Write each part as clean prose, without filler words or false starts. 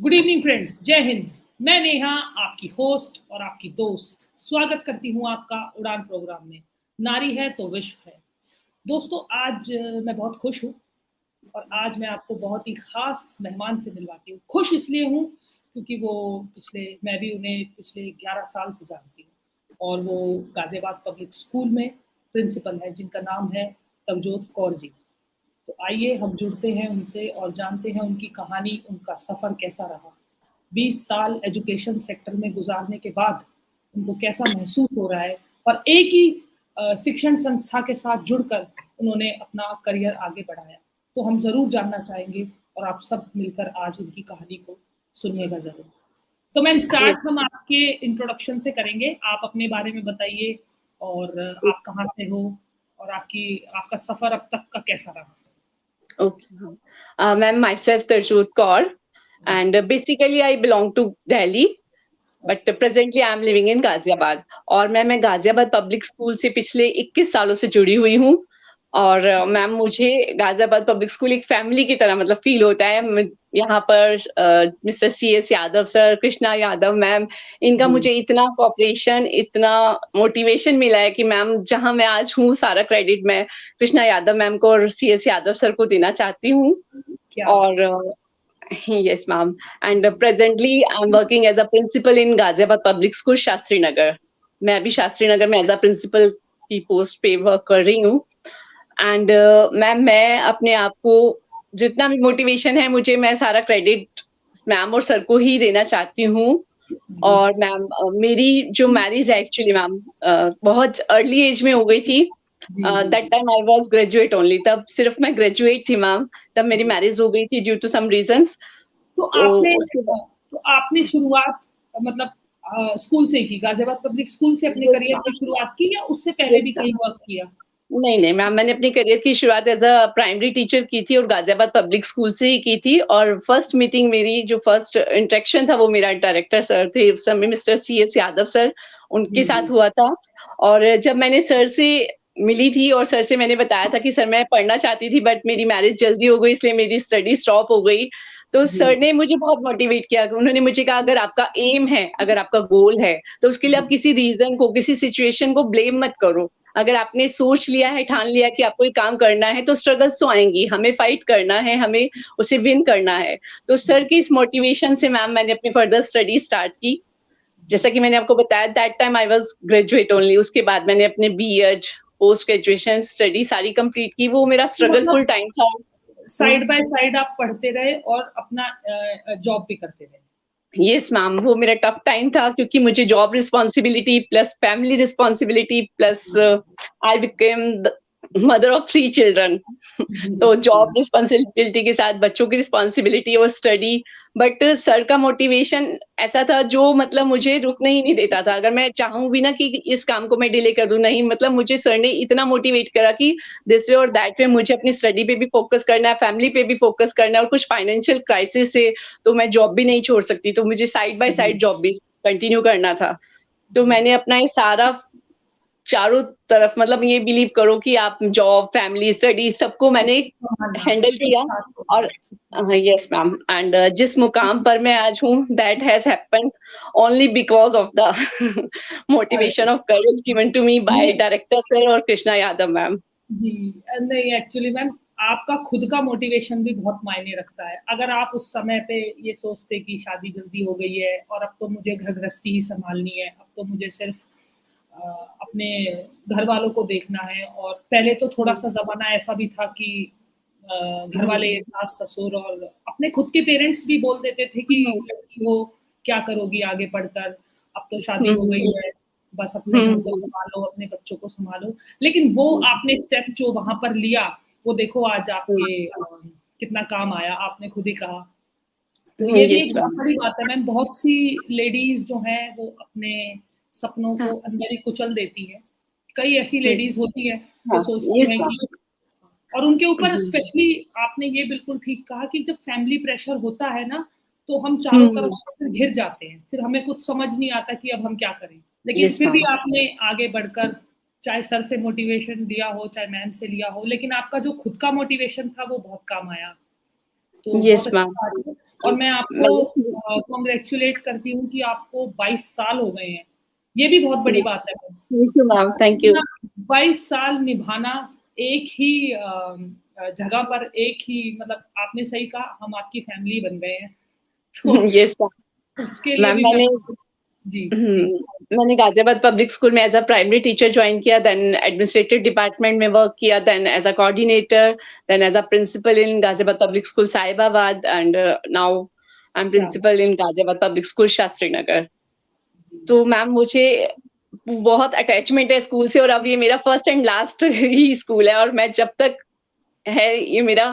Good evening friends, जय हिंद। मैं नेहा, आपकी होस्ट और आपकी दोस्त, स्वागत करती हूँ आपका उड़ान प्रोग्राम में। नारी है तो विश्व है। दोस्तों, आज मैं बहुत खुश हूँ और आज मैं आपको बहुत ही खास मेहमान से मिलवाती हूँ। खुश इसलिए हूँ क्योंकि मैं भी उन्हें पिछले 11 साल से जानती हूँ और वो गाजियाबाद पब्लिक स्कूल में प्रिंसिपल है, जिनका नाम है तवजोत कौर जी। तो आइए हम जुड़ते हैं उनसे और जानते हैं उनकी कहानी, उनका सफ़र कैसा रहा। 20 साल एजुकेशन सेक्टर में गुजारने के बाद उनको कैसा महसूस हो रहा है और एक ही शिक्षण संस्था के साथ जुड़कर उन्होंने अपना करियर आगे बढ़ाया। तो हम ज़रूर जानना चाहेंगे और आप सब मिलकर आज उनकी कहानी को सुनिएगा ज़रूर। तो मैम, ये स्टार्ट हम आपके इंट्रोडक्शन से करेंगे। आप अपने बारे में बताइए और आप कहाँ से हो और आपका सफ़र अब तक का कैसा रहा? Okay. Ma'am, myself Tarjot Kaur, ji. and basically I belong to Delhi, but presently I am living in Ghaziabad. और मैं गाजियाबाद पब्लिक स्कूल से पिछले 21 सालों से जुड़ी हुई हूँ और मैम मुझे गाजियाबाद पब्लिक स्कूल एक फैमिली की तरह मतलब फील होता है। यहाँ पर mister CS Yadav sir, Krishna Yadav ma'am, इनका जी। मुझे इतना कोऑपरेशन, इतना मोटिवेशन मिला है कि मैम जहाँ मैं आज हूँ सारा क्रेडिट मैं कृष्णा यादव मैम को और CS यादव सर को देना चाहती हूँ। क्या बात और yes ma'am, and presently I'm working as a principal in Ghaziabad Public School Shastri Nagar. मैं अभी शास्त्री नगर में एज अ प्रिंसिपल की पोस्ट पे वर्क कर रही हूँ। एंड मैम मैं अपने आप को जितना भी मोटिवेशन है मुझे मैं सारा क्रेडिट मैम और सर को ही देना चाहती हूँ। जी। और मैम मेरी जो मैरिज है एक्चुअली मैम बहुत अर्ली एज में हो गई थी। जी, जी, दैट जी। Time I was graduate only, तब सिर्फ मैं ग्रेजुएट थी मैम। तब मेरी जी। मैरिज हो गई थी ड्यू टू सम रीजंस। तो तो आपने उसके बाद तो आपने शुरुआत मतलब स्कूल से ही की? गाज़ियाबाद पब्लिक स्कूल से अपने यस करियर मैम, की शुरुआत की या उससे पहले यस भी कहीं मैम। वर्क किया? नहीं, नहीं मैम, मैंने अपनी करियर की शुरुआत एज़ अ प्राइमरी टीचर की थी और गाज़ियाबाद पब्लिक स्कूल से ही की थी। और फर्स्ट मीटिंग मेरी जो फर्स्ट इंटरेक्शन था वो मेरा डायरेक्टर सर थे उस समय, मिस्टर CS यादव सर, उनके जी, साथ जी। हुआ था। और जब मैंने सर से मिली थी और सर से मैंने बताया था कि सर मैं पढ़ना चाहती थी बट मेरी मैरिज जल्दी हो गई इसलिए मेरी स्टडी स्टॉप हो गई। तो जी, सर ने मुझे बहुत मोटिवेट किया। उन्होंने मुझे कहा अगर आपका एम है, अगर आपका गोल है, तो उसके लिए जी। आप किसी रीज़न को, किसी सिचुएशन को ब्लेम मत करो। अगर आपने सोच लिया है, ठान लिया कि आपको ये काम करना है, तो स्ट्रगल्स तो आएँगी, हमें फाइट करना है, हमें उसे विन करना है। तो सर की इस मोटिवेशन से मैम मैंने अपनी फर्दर स्टडी स्टार्ट की। जैसा कि मैंने आपको बताया that time I was graduate only, उसके बाद मैंने अपने बीएड, पोस्ट ग्रेजुएशन स्टडी सारी कंप्लीट की। वो मेरा तो स्ट्रगलफुल मतलब टाइम था। हुँ। साइड बाय साइड आप पढ़ते रहे और अपना जॉब भी करते रहे। यस मैम, वो मेरा टफ टाइम था क्योंकि मुझे job responsibility plus family responsibility plus I became the mother of 3 children. जी, तो जी। जॉब रिस्पॉन्सिबिलिटी के साथ बच्चों की रिस्पॉन्सिबिलिटी और स्टडी। बट सर का मोटिवेशन ऐसा था जो मतलब मुझे रुकने ही नहीं देता था। अगर मैं चाहूँ भी ना कि इस काम को मैं डिले कर दूँ, नहीं मतलब मुझे सर ने इतना मोटिवेट करा कि दिस वे और दैट वे मुझे अपनी स्टडी पे भी फोकस करना है, फैमिली पे भी फोकस करना है और कुछ फाइनेंशियल क्राइसिस से तो मैं जॉब भी नहीं छोड़ सकती, तो मुझे साइड बाय जी, साइड जॉब भी कंटिन्यू करना था। तो जी। मैंने अपना ये सारा चारों तरफ मतलब ये बिलीव करो कि आप जॉब, फैमिली, स्टडी सबको मैंने सँभालना, हैंडल सबको एक किया। साथ और सँभालना सीखना। यस मैम, एंड जिस मुकाम पर मैं आज हूँ that has happened only because of the अरे! Motivation of courage given to me by ये डायरेक्टर सर और कृष्णा यादव मैम। जी, नहीं एक्चुअली मैम, आपका खुद का मोटिवेशन भी बहुत मायने रखता है। अगर आप उस समय पे ये सोचते कि शादी जल्दी हो गई है और अब तो मुझे घर गृहस्थी ही सँभालनी है, अब तो मुझे सिर्फ़ अपने घरवालों को देखना है और पहले तो थोड़ा-सा ज़माना ऐसा भी था कि घरवाले, सास-ससुर और अपने खुद के पेरेंट्स भी बोल देते थे कि लड़की हो, क्या करोगी आगे पढ़कर? अब तो शादी हो गई है, बस अपने घर को सँभालो, अपने बच्चों को सँभालो। लेकिन वो आपने स्टेप जो वहाँ पर लिया, वो देखो आज आपके कितना काम आया, आपने खुद ही कहा। तो ये भी यस एक बहुत मैम। बड़ी बात है मैम, बहुत सी लेडीज़ जो हैं वो अपने सपनों हाँ, को अंदर ही कुचल देती हैं। कई ऐसी लेडीज़ होती हैं जो हाँ, सोचती यस हैं मैम। कि और उनके ऊपर स्पेशली आपने ये बिल्कुल ठीक कहा कि जब फैमिली प्रेशर होता है ना, तो हम चारों तरफ से फिर घिर जाते हैं। फिर हमें कुछ समझ नहीं आता कि अब हम क्या करें? लेकिन यस फिर भी मैम। आपने आगे बढ़कर चाहे सर से मोटिवेशन लिया हो, चाहे मैम से लिया हो, लेकिन आपका जो खुद का मोटिवेशन था वो बहुत काम आया। तो बहुत यस अच्छी मैम। बात है। और मैं आपको कॉन्ग्रेचुलेट करती हूँ कि आपको 22 साल हो गए हैं, ये भी बहुत बड़ी बात है। Thank you ma'am, thank you. 22 साल निभाना एक ही जगह पर, एक ही, मतलब आपने सही कहा, हम आपकी फैमिली बन गए हैं, तो यस उसके लिए मैम, भी मैं जी, जी। मैंने गाजियाबाद पब्लिक स्कूल में as a primary teacher join किया, देन एडमिनिस्ट्रेटिव डिपार्टमेंट में वर्क किया, then as a coordinator, then as a principal in Ghaziabad public school Sahibabad, and now I am principal in Ghaziabad public school Shastri Nagar. तो मैम मुझे बहुत attachment है school से, और अब ये मेरा first and last he school है, और मैं जब तक है ये मेरा,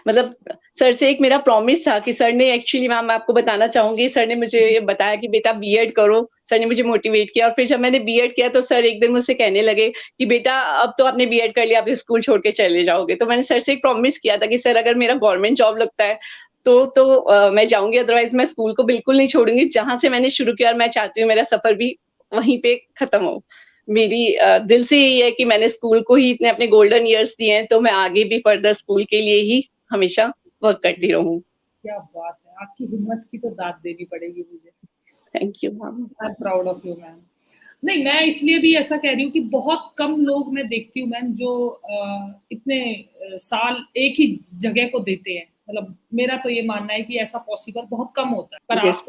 मतलब सर से एक मेरा प्रॉमिस था कि सर ने एक्चुअली, मैम मैं आपको बताना चाहूंगी, सर ने मुझे ये बताया कि बेटा बीएड करो। सर ने मुझे मोटिवेट किया, और फिर जब मैंने बीएड किया तो सर एक दिन मुझसे कहने लगे कि बेटा अब तो आपने बीएड कर लिया, आप स्कूल छोड़ के चले जाओगे। तो मैंने सर से एक प्रॉमिस किया था कि सर अगर मेरा गवर्नमेंट जॉब लगता है तो मैं जाऊंगी, अदरवाइज मैं स्कूल को बिल्कुल नहीं छोड़ूंगी। जहां से मैंने शुरू किया, और मैं चाहती हूँ मेरा सफर भी वहीं पे खत्म हो। मेरी दिल से यही है कि मैंने स्कूल को ही इतने अपने गोल्डन ईयर्स दिए हैं, तो मैं आगे भी फर्दर स्कूल के लिए ही हमेशा वर्क करती रहूं। क्या बात है, आपकी हिम्मत की तो दाद देनी पड़ेगी मुझे। Thank you ma'am. I am proud of you ma'am. नहीं, मैं इसलिए भी ऐसा कह रही हूँ कि बहुत कम लोग मैं देखती हूँ मैम जो इतने साल एक ही जगह को देते हैं। मतलब मेरा तो ये मानना है कि ऐसा पॉसिबल बहुत कम होता है, पर यस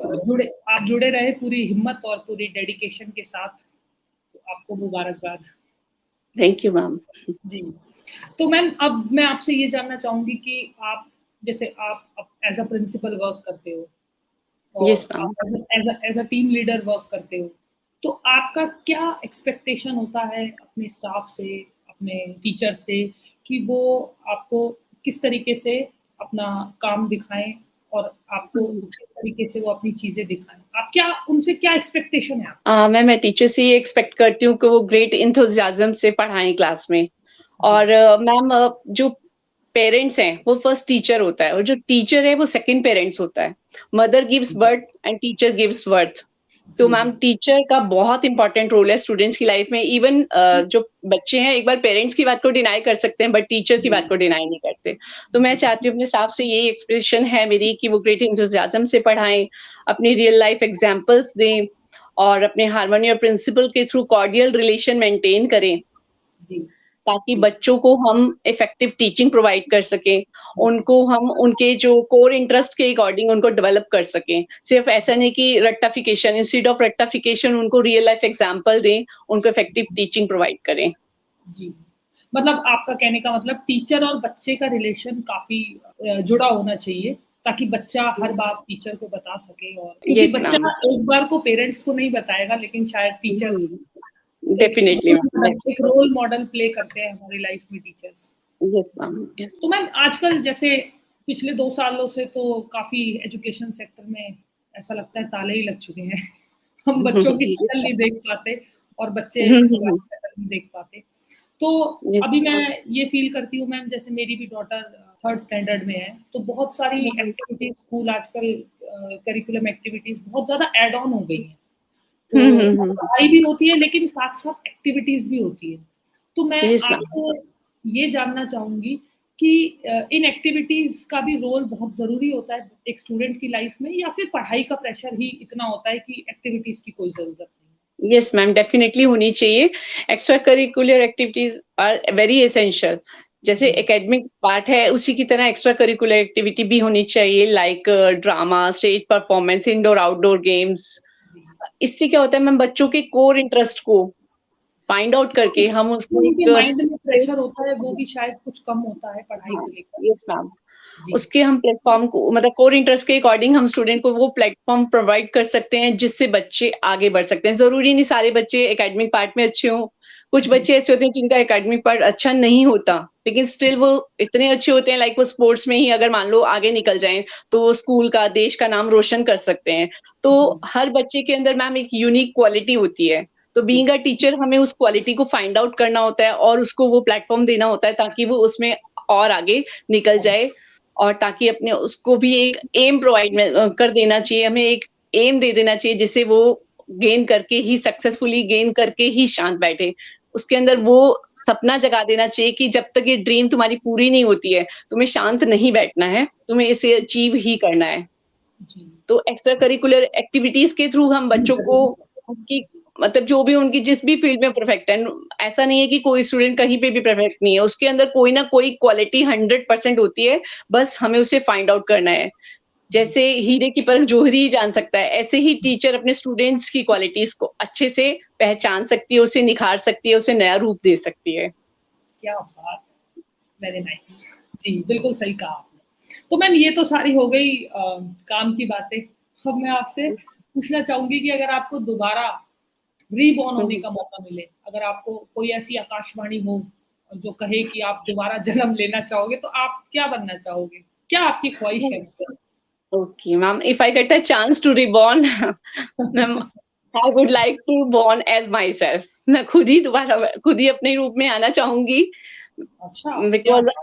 आप जुड़े रहे पूरी हिम्मत और पूरी डेडिकेशन के साथ, तो आपको मुबारकबाद। Thank you ma'am. जी। तो मैम अब मैं आपसे ये जानना चाहूंगी कि आप, जैसे आप एज अ प्रिंसिपल वर्क करते हो यस और मैम। आप as a team leader work करते हो, तो आपका क्या एक्सपेक्टेशन होता है अपने स्टाफ से, अपने टीचर से, कि वो आपको किस तरीके से अपना काम दिखाएं और आपको किस तरीके से वो अपनी चीजें दिखाएं? आप क्या उनसे क्या एक्सपेक्टेशन है आप? मैं टीचर से ये एक्सपेक्ट करती हूँ कि वो ग्रेट इंथुजियाज्म से पढ़ाएं क्लास में। जी, और मैम जो पेरेंट्स हैं वो फर्स्ट टीचर होता है, और जो टीचर है वो सेकंड पेरेंट्स होता है। Mother gives birth and teacher gives worth. तो जी, मैम टीचर का बहुत इंपॉर्टेंट रोल है स्टूडेंट्स की लाइफ में। इवन जो बच्चे हैं एक बार पेरेंट्स की बात को डिनाई कर सकते हैं, बट टीचर की बात जी, को डिनाई नहीं करते। तो मैं चाहती हूँ, अपने स्टाफ से यही एक्सप्रेशन है मेरी, कि वो ग्रेट इंथुजियाज्म से पढ़ाएं, अपनी रियल लाइफ एग्जांपल्स दें, और अपने हार्मनी और प्रिंसिपल के थ्रू कॉर्डियल रिलेशन मेंटेन करें, जी, ताकि बच्चों को हम इफेक्टिव टीचिंग प्रोवाइड कर सकें, उनको हम उनके जो कोर इंटरेस्ट के अकॉर्डिंग उनको डेवलप कर सकें। सिर्फ ऐसा नहीं कि रेक्टिफिकेशन, इंस्टेड ऑफ रेक्टिफिकेशन उनको रियल लाइफ एग्जांपल दें, उनको इफेक्टिव टीचिंग प्रोवाइड करें। जी। मतलब आपका कहने का मतलब टीचर और बच्चे का रिलेशन काफ़ी जुड़ा होना चाहिए, ताकि बच्चा हर बात टीचर को बता सके, और क्योंकि यस बच्चा मैम। एक बार को पेरेंट्स को नहीं बताएगा, लेकिन शायद टीचर्स एक डेफिनेटली मैम। एक रोल मॉडल प्ले करते हैं हमारी लाइफ में टीचर्स। Yes ma'am. यस। तो मैम आजकल जैसे पिछले 2 सालों से तो काफ़ी एजुकेशन सेक्टर में ऐसा लगता है ताले ही लग चुके हैं। हम बच्चों की शक्ल नहीं देख पाते और बच्चे हमारी शक्ल नहीं देख पाते। तो अभी मैं ये फ़ील करती हूँ मैम, जैसे मेरी भी डॉटर 3rd स्टैंडर्ड में है, तो बहुत सारी एक्टिविटीज़ स्कूल आजकल करिकुलम एक्टिविटीज़ बहुत ज़्यादा ऐड ऑन हो गई हैं। तो पढ़ाई भी होती है, लेकिन साथ-साथ एक्टिविटीज़ भी होती है। तो मैं यस मैम। आपसे ये जानना चाहूँगी कि इन एक्टिविटीज़ का भी रोल बहुत ज़रूरी होता है एक स्टूडेंट की लाइफ में, या फिर पढ़ाई का प्रेशर ही इतना होता है कि एक्टिविटीज़ की कोई ज़रूरत नहीं है? यस मैम, डेफिनेटली होनी चाहिए। Extra curricular activities are very essential. जैसे जी, एकेडमिक पार्ट है, उसी की तरह एक्स्ट्रा करिकुलर एक्टिविटी भी होनी चाहिए, like drama, stage performance, indoor outdoor games. जी। इससे क्या होता है मैम, बच्चों के कोर इंटरेस्ट को फाइंड आउट करके हम जो उसको उनके एक माइंड में प्रेशर होता है, वो भी शायद कुछ कम होता है पढ़ाई हाँ, को लेकर। Yes ma'am. जी, उसके हम प्लेटफ़ॉर्म को, मतलब कोर इंटरेस्ट के अकॉर्डिंग हम स्टूडेंट को वो प्लेटफ़ॉर्म प्रोवाइड कर सकते हैं, जिससे बच्चे आगे बढ़ सकते हैं। ज़रूरी नहीं सारे बच्चे एकेडमिक पार्ट में अच्छे हों। कुछ जी, बच्चे ऐसे होते हैं जिनका एकेडमिक पार्ट अच्छा नहीं होता, लेकिन स्टिल वो इतने अच्छे होते हैं, लाइक वो स्पोर्ट्स में ही अगर मान लो आगे निकल जाएँ, तो वो स्कूल का, देश का नाम रोशन कर सकते हैं। तो जी, हर बच्चे के अंदर मैम एक यूनिक क्वालिटी होती है। तो जी, बीइंग अ टीचर हमें उस क्वालिटी को फाइंड आउट करना होता है, और उसको वो प्लेटफ़ॉर्म देना होता है, ताकि वो उसमें और आगे निकल जाए, और ताकि अपने उसको भी एक एम प्रोवाइड में कर देना चाहिए, हमें एक एम दे देना चाहिए, जिसे वो गेन करके ही, सक्सेसफुली गेन करके ही शांत बैठे। उसके अंदर वो सपना जगा देना चाहिए कि जब तक ये ड्रीम तुम्हारी पूरी नहीं होती है, तुम्हें शांत नहीं बैठना है, तुम्हें इसे अचीव ही करना है। जी। तो एक्स्ट्रा करिकुलर एक्टिविटीज के थ्रू हम बच्चों को उनकी मतलब जो भी उनकी जिस भी फील्ड में परफेक्ट है, ऐसा नहीं है कि कोई स्टूडेंट कहीं पे भी परफेक्ट नहीं है, उसके अंदर कोई ना कोई क्वालिटी 100% होती है, बस हमें उसे फाइंड आउट करना है। जैसे हीरे की परख जौहरी ही जान सकता है, ऐसे ही टीचर अपने स्टूडेंट्स की क्वालिटीज को अच्छे से पहचान सकती है, उसे निखार सकती है, उसे नया रूप दे सकती है। क्या बात है, वेरी नाइस। जी, बिल्कुल सही कहा आपने। तो मैम ये तो सारी हो गई काम की बातें। अब मैं आपसे पूछना चाहूँगी कि अगर आपको दोबारा रीबॉर्न होने का मौका मिले, अगर आपको कोई ऐसी आकाशवाणी हो जो कहे कि आप दोबारा जन्म लेना चाहोगे, तो आप क्या बनना चाहोगे? क्या आपकी ख्वाहिश है? Okay, ma'am. If I get a chance to reborn, ma'am, I would like to born as myself. मैं खुद ही अपने रूप में आना चाहूंगी अच्छा, क्या because बात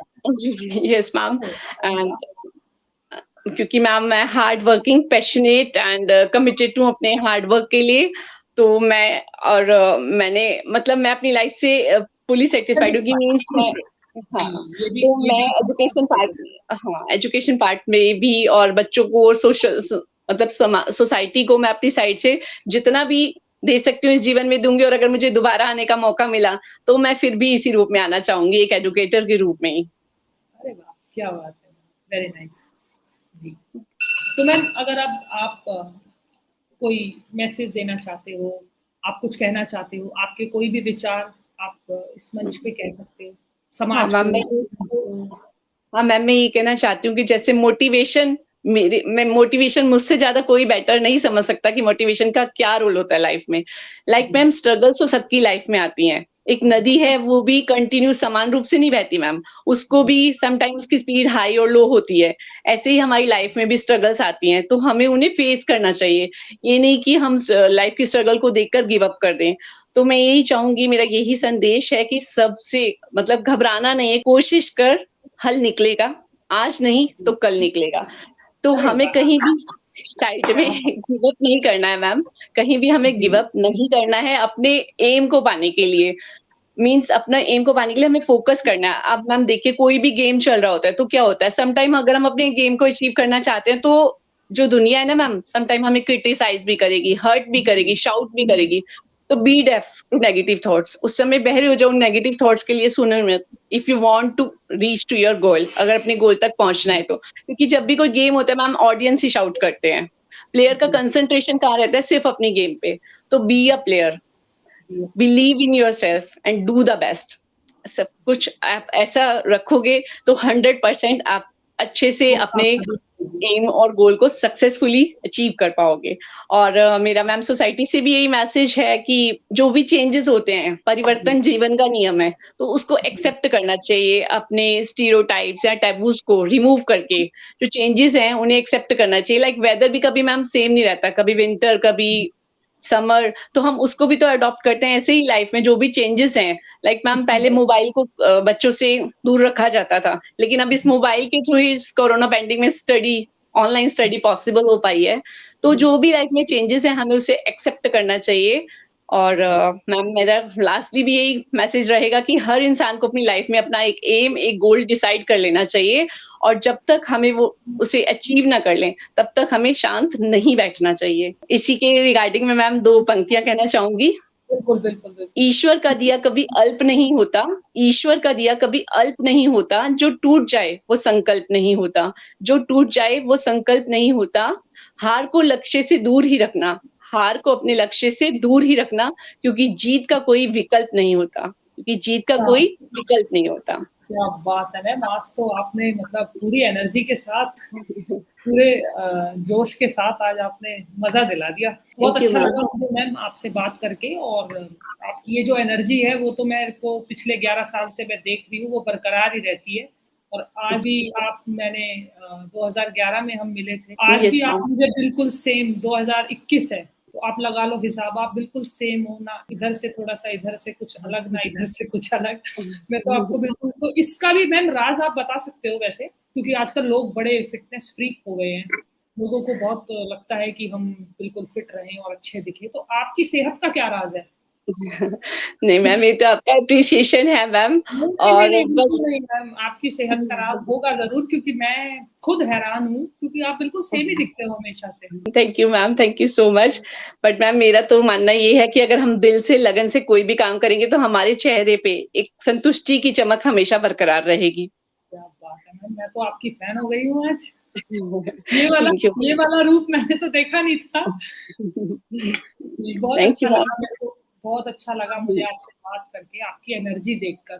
yes, ma'am, है! अरे and वाह! क्योंकि मैम मैं hard working, passionate and committed हूँ अपने हार्ड वर्क के लिए, तो मैं और मैंने मतलब मैं अपनी लाइफ से फुली सेटिस्फाइड हूँ कि मीन्स मैं जी, हाँ, तो ये मैं भी एजुकेशन पार्ट हाँ, एजुकेशन पार्ट में भी और बच्चों को और सोशल मतलब सोसाइटी को मैं अपनी साइड से जितना भी दे सकती हूँ इस जीवन में दूंगी, और अगर मुझे दोबारा आने का मौका मिला तो मैं फिर भी इसी रूप में आना चाहूंगी, एक एजुकेटर के रूप में ही। अरे वाह! क्या बात है! Very nice. जी। तो मैम अगर अब आप कोई मैसेज देना चाहते हो, आप कुछ कहना चाहते हो, आपके कोई भी विचार आप इस मंच पे कह सकते हो, हाँ समाज मैम, को, स्टूडेंट्स को। हाँ मैम, मैं ये कहना चाहती हूँ कि जैसे मोटिवेशन मुझसे ज़्यादा कोई बेटर नहीं समझ सकता कि मोटिवेशन का क्या रोल होता है लाइफ में। लाइक जी, मैम, स्ट्रगल्स तो सबकी लाइफ में आती हैं। एक नदी है, वो भी कंटिन्यू समान रूप से नहीं बहती मैम। उसको जी, भी समटाइम्स उसकी स्पीड हाई और लो होती है। ऐसे ही हमारी लाइफ में भी स्ट्रगल्स आती हैं, तो हमें उन्हें फेस करना चाहिए। ये नहीं कि हम लाइफ की स्ट्रगल को देखकर गिव अप कर दें। तो मैं यही चाहूँगी, मेरा यही संदेश है कि सबसे मतलब घबराना नहीं है, कोशिश कर, हल निकलेगा। आज नहीं जी। तो कल निकलेगा। तो अरे हमें वाह! कहीं भी साइड में क्या बात गिव अप नहीं करना है मैम, कहीं भी हमें जी, गिव अप नहीं करना है अपने एम को पाने के लिए। मीन्स अपना एम को पाने के लिए हमें फोकस करना है। अब मैम देखिए, कोई भी गेम चल रहा होता है तो क्या होता है, सम टाइम अगर हम अपने गेम को अचीव करना चाहते हैं तो जो दुनिया है ना मैम, सम टाइम हमें क्रिटिसाइज़ भी करेगी, हर्ट भी करेगी, जी, शाउट भी करेगी। तो be deaf to negative thoughts, उस समय बहरे हो जाओ उन नेगेटिव थॉट्स के लिए, सुनो मत। If you want to reach to your goal, अगर अपने गोल तक पहुंचना है तो, क्योंकि जब भी कोई गेम होता है मैम, ऑडियंस ही शाउट करते हैं। प्लेयर का जी, कंसंट्रेशन कहाँ रहता है, सिर्फ अपनी गेम पे। तो बी अ प्लेयर, जी। Believe in yourself and do the best. सब कुछ आप ऐसा रखोगे तो 100% आप अच्छे से तो अपने कामयाबी मिलेगी। एम और गोल को सक्सेसफुली अचीव कर पाओगे। और मेरा मैम सोसाइटी से भी यही मैसेज है कि जो भी चेंजेस होते हैं, जी, परिवर्तन जीवन का नियम है, तो उसको जी, एक्सेप्ट करना चाहिए। अपने स्टीरियोटाइप्स या टैबूज को रिमूव करके जो चेंजेस हैं उन्हें एक्सेप्ट करना चाहिए। लाइक वेदर भी कभी मैम सेम नहीं रहता, कभी विंटर, कभी समर, तो हम उसको भी तो अडॉप्ट करते हैं। ऐसे ही लाइफ में जो भी चेंजेस हैं, लाइक मैम उसको पहले मोबाइल को बच्चों से दूर रखा जाता था, लेकिन अब इस जी, मोबाइल के थ्रू ही इस कोरोना पैंडेमिक में ऑनलाइन स्टडी पॉसिबल हो पाई है। तो बिल्कुल, जो भी लाइफ में चेंजेस हैं हमें उसे एक्सेप्ट करना चाहिए। और जी। मैम, मेरा लास्टली भी यही मैसेज रहेगा कि हर इंसान को अपनी लाइफ में अपना एक एम, एक गोल डिसाइड कर लेना चाहिए, और जब तक हमें वो उसे अचीव ना कर लें, तब तक हमें शांत नहीं बैठना चाहिए। इसी के रिगार्डिंग में मैम 2 पंक्तियाँ कहना चाहूँगी। बिल्कुल, बिल्कुल, बिल्कुल। ईश्वर का दिया कभी अल्प नहीं होता, ईश्वर का दिया कभी अल्प नहीं होता, जो टूट जाए वो संकल्प नहीं होता, जो टूट जाए वो संकल्प नहीं होता। हार को लक्ष्य से दूर ही रखना, हार को अपने लक्ष्य से दूर ही रखना, क्योंकि जीत का कोई विकल्प नहीं होता, क्योंकि जीत का क्या कोई विकल्प नहीं होता। क्या बात है मैम! आज तो आपने मतलब पूरी एनर्जी के साथ, पूरे जोश के साथ आज आपने मज़ा दिला दिया। बहुत थैंक यू अच्छा मैम। लगा मुझे मैम आपसे बात करके, और आपकी ये जो एनर्जी है वो तो मेरे को पिछले 11 साल से मैं देख रही हूँ, वो बरकरार ही रहती है। और आज भी आप मैंने 2011 में हम मिले थे। आज यस भी आप मैम। मुझे बिल्कुल सेम, 2021 है, तो आप लगा लो हिसाब, आप बिल्कुल सेम हो, ना इधर से थोड़ा-सा इधर से कुछ अलग, ना इधर से कुछ अलग। मैं तो आपको बिल्कुल, तो इसका भी मैम राज़ आप बता सकते हो वैसे? क्योंकि आजकल लोग बड़े फिटनेस फ्रीक हो गए हैं। लोगों को बहुत लगता है कि हम बिल्कुल फिट रहें और अच्छे दिखें। तो आपकी सेहत का क्या राज़ है? नहीं मैम, ये तो आपका अप्रिसिएशन है मैम। नहीं, और नहीं, बस बिल्कुल नहीं मैम, आपकी सेहत खराब होगा ज़रूर, क्योंकि मैं खुद हैरान हूँ, क्योंकि आप बिल्कुल सेम ही दिखते हो हमेशा से। Thank you ma'am, thank you so much. But ma'am मेरा तो मानना ये है कि अगर हम दिल से लगन से कोई भी काम करेंगे तो हमारे चेहरे पे एक संतुष्टि की चमक हमेशा बरकरार रहेगी। क्या बात है मैम, मैं तो आपकी फैन हो गई हूँ आज। ये वाला थैंक यू। ये वाला रूप मैंने तो देखा नहीं था। जी, बहुत थैंक अच्छा यू मैम। लगा मेरे को, बहुत अच्छा लगा मुझे आपसे बात करके, आपकी एनर्जी देखकर।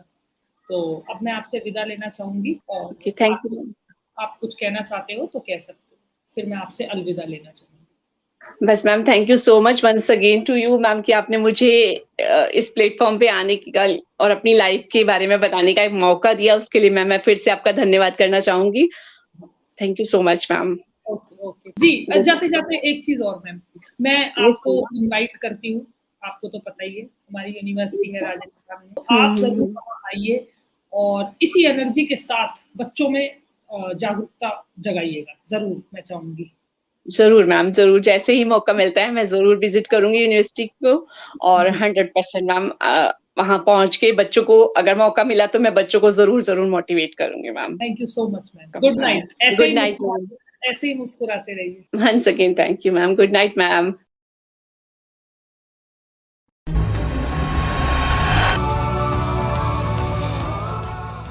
तो अब मैं आपसे विदा लेना चाहूँगी, ओके, और थैंक यू मैम। आप कुछ कहना चाहते हो तो कह सकते हो। फिर मैं आपसे अलविदा लेना चाहूँगी। बस ma'am, thank you so much once again to you ma'am कि आपने मुझे इस प्लेटफ़ॉर्म पे आने का और अपनी लाइफ़ के बारे में बताने का एक मौका दिया, उसके लिए मैं फिर से आपका धन्यवाद करना चाहूँगी। Thank you so much ma'am. Okay, okay. जी, जाते-जाते एक चीज़ और मैम, मैं यस आपको मैम। इनवाइट करती हूँ, आपको तो पता ही है, हमारी यूनिवर्सिटी है राजस्थान में, तो हुँ, आप हुँ, ज़रूर हुँ। वहाँ आइए और इसी एनर्जी के साथ बच्चों में जागरूकता जगाइएगा, ज़रूर मैं चाहूँगी। ज़रूर मैम, ज़रूर जैसे ही मौका मिलता है मैं ज़रूर विज़िट करूँगी यूनिवर्सिटी को और जी, 100% मैम वहाँ पहुँच के बच्चों को अगर मौका मिला तो मैं बच्चों को ज़रूर मोटिवेट करूँगी ma'am. Thank you so much ma'am. Good night. Good night ma'am. ऐसे ही मुस्कुराते रहिए। Once again thank you ma'am. Good night ma'am.